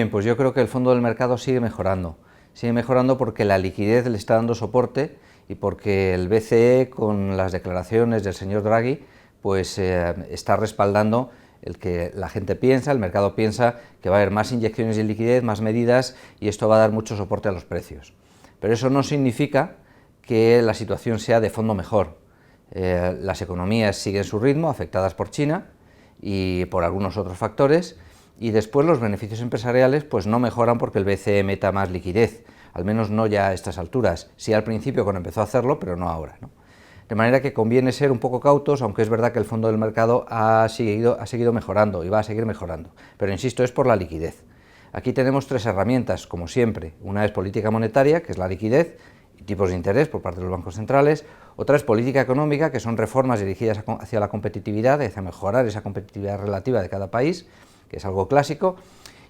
bien, pues yo creo que el fondo del mercado sigue mejorando porque la liquidez le está dando soporte y porque el BCE, con las declaraciones del señor Draghi, pues está respaldando el que la gente piensa, el mercado piensa que va a haber más inyecciones de liquidez, más medidas, y esto va a dar mucho soporte a los precios. Pero eso no significa que la situación sea de fondo mejor. Las economías siguen su ritmo, afectadas por China y por algunos otros factores, y después los beneficios empresariales pues no mejoran porque el BCE meta más liquidez, al menos no ya a estas alturas, sí al principio cuando empezó a hacerlo, pero no ahora, ¿no? De manera que conviene ser un poco cautos, aunque es verdad que el fondo del mercado ha seguido mejorando y va a seguir mejorando, pero insisto, es por la liquidez. Aquí tenemos tres herramientas, como siempre. Una es política monetaria, que es la liquidez, y tipos de interés por parte de los bancos centrales. Otra es política económica, que son reformas dirigidas hacia la competitividad, hacia mejorar esa competitividad relativa de cada país, que es algo clásico.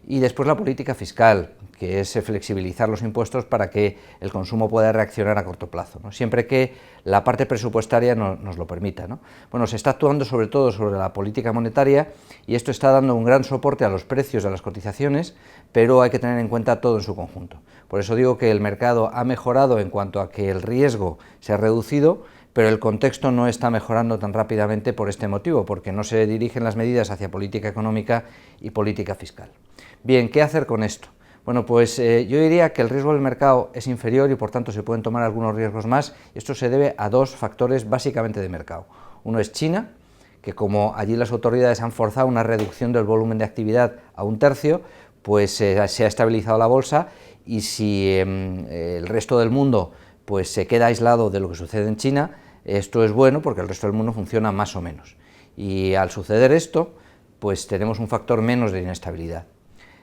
Y después la política fiscal, que es flexibilizar los impuestos para que el consumo pueda reaccionar a corto plazo, ¿no? Siempre que la parte presupuestaria nos lo permita, ¿no? Bueno, se está actuando sobre todo sobre la política monetaria y esto está dando un gran soporte a los precios de las cotizaciones, pero hay que tener en cuenta todo en su conjunto. Por eso digo que el mercado ha mejorado en cuanto a que el riesgo se ha reducido, pero el contexto no está mejorando tan rápidamente por este motivo, porque no se dirigen las medidas hacia política económica y política fiscal. Bien, ¿qué hacer con esto? Bueno, pues yo diría que el riesgo del mercado es inferior y por tanto se pueden tomar algunos riesgos más. Esto se debe a dos factores básicamente de mercado. Uno es China, que como allí las autoridades han forzado una reducción del volumen de actividad a 1/3, pues se ha estabilizado la bolsa, y si el resto del mundo pues se queda aislado de lo que sucede en China, esto es bueno porque el resto del mundo funciona más o menos. Y al suceder esto, pues tenemos un factor menos de inestabilidad.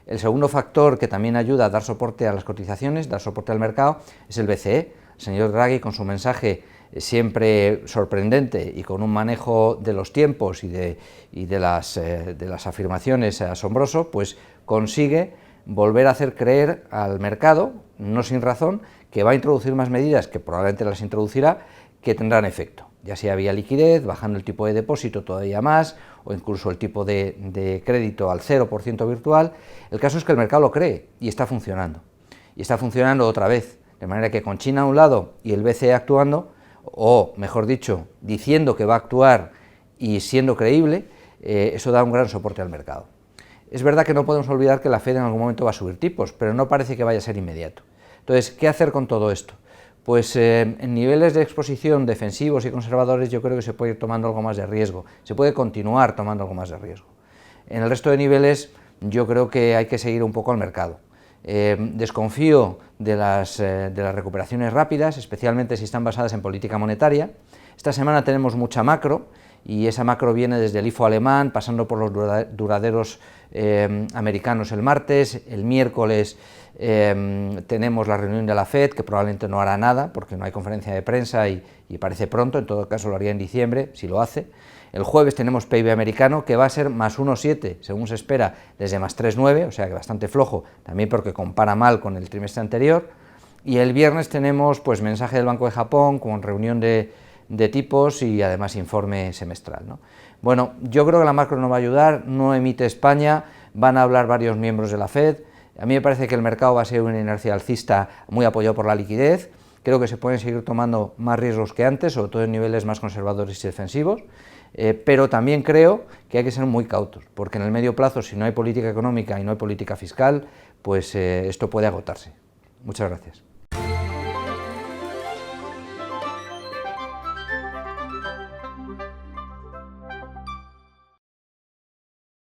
El segundo factor que también ayuda a dar soporte a las cotizaciones, dar soporte al mercado, es el BCE. El señor Draghi, con su mensaje siempre sorprendente y con un manejo de los tiempos y de las afirmaciones asombroso, pues consigue volver a hacer creer al mercado, no sin razón, que va a introducir más medidas, que probablemente las introducirá, que tendrán efecto, ya sea vía liquidez, bajando el tipo de depósito todavía más, o incluso el tipo de crédito al 0% virtual. El caso es que el mercado lo cree y está funcionando otra vez, de manera que con China a un lado y el BCE actuando, o mejor dicho, diciendo que va a actuar y siendo creíble, eso da un gran soporte al mercado. Es verdad que no podemos olvidar que la Fed en algún momento va a subir tipos, pero no parece que vaya a ser inmediato. Entonces, ¿qué hacer con todo esto? Pues en niveles de exposición defensivos y conservadores yo creo que se puede ir tomando algo más de riesgo, se puede continuar tomando algo más de riesgo. En el resto de niveles yo creo que hay que seguir un poco al mercado. Desconfío de las recuperaciones rápidas, especialmente si están basadas en política monetaria. Esta semana tenemos mucha macro, y esa macro viene desde el IFO alemán, pasando por los duraderos americanos el martes. El miércoles tenemos la reunión de la Fed, que probablemente no hará nada, porque no hay conferencia de prensa y parece pronto, en todo caso lo haría en diciembre, si lo hace. El jueves tenemos PIB americano, que va a ser más 1,7, según se espera, desde más 3,9, o sea que bastante flojo, también porque compara mal con el trimestre anterior. Y el viernes tenemos pues mensaje del Banco de Japón, con reunión de tipos y además informe semestral, ¿no? Bueno, yo creo que la macro no va a ayudar, no emite España, van a hablar varios miembros de la Fed. A mí me parece que el mercado va a ser una inercia alcista muy apoyado por la liquidez. Creo que se pueden seguir tomando más riesgos que antes, sobre todo en niveles más conservadores y defensivos, pero también creo que hay que ser muy cautos, porque en el medio plazo, si no hay política económica y no hay política fiscal, pues esto puede agotarse. Muchas gracias.